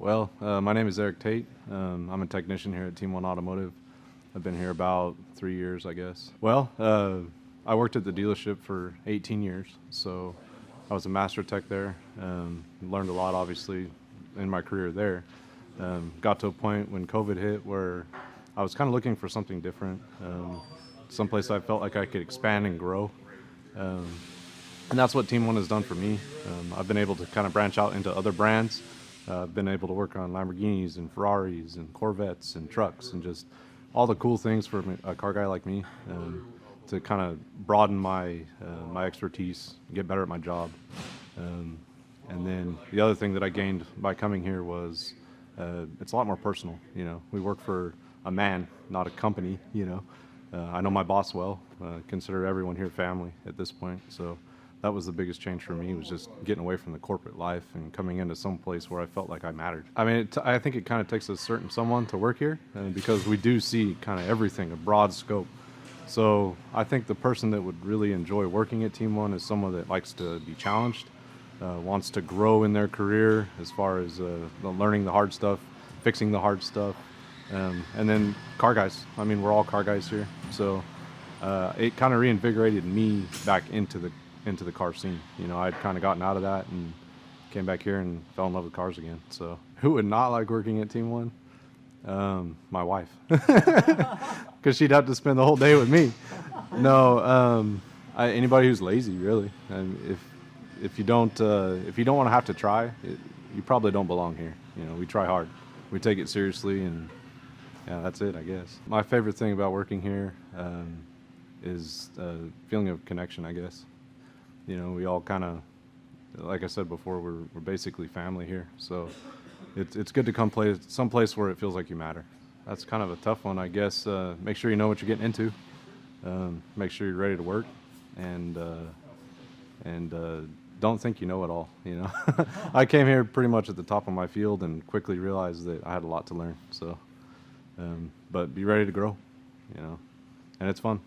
Well, my name is Eric Tate. I'm a technician here at Team One Automotive. I've been here about 3 years, I guess. Well, I worked at the dealership for 18 years, so I was a master tech there. Learned a lot, obviously, in my career there. Got to a point when COVID hit where I was kind of looking for something different, someplace I felt like I could expand and grow. And that's what Team One has done for me. I've been able to kind of branch out into other brands. I've been able to work on Lamborghinis and Ferraris and Corvettes and trucks and just all the cool things for a car guy like me, to kind of broaden my my expertise, get better at my job. And then the other thing that I gained by coming here was it's a lot more personal. You know, we work for a man, not a company. You know, I know my boss well. Consider everyone here family at this point. So that was the biggest change for me, was just getting away from the corporate life and coming into some place where I felt like I mattered. I mean, I think it kind of takes a certain someone to work here, because we do see kind of everything, a broad scope. So I think the person that would really enjoy working at Team One is someone that likes to be challenged, wants to grow in their career as far as learning the hard stuff, fixing the hard stuff, and then car guys. I mean, we're all car guys here, so it kind of reinvigorated me back into the car scene. You know, I'd kind of gotten out of that and came back here and fell in love with cars again. So who would not like working at Team One? My wife, because she'd have to spend the whole day with me. No, anybody who's lazy, really. And if you don't want to have to try, you probably don't belong here. You know, we try hard, we take it seriously, and yeah, that's it, I guess. My favorite thing about working here is a feeling of connection, I guess. You know, we all kind of, like I said before, we're basically family here. So it's good to come play someplace where it feels like you matter. That's kind of a tough one, I guess. Make sure you know what you're getting into. Make sure you're ready to work, and don't think you know it all. You know, I came here pretty much at the top of my field and quickly realized that I had a lot to learn. So, but be ready to grow. You know, and it's fun.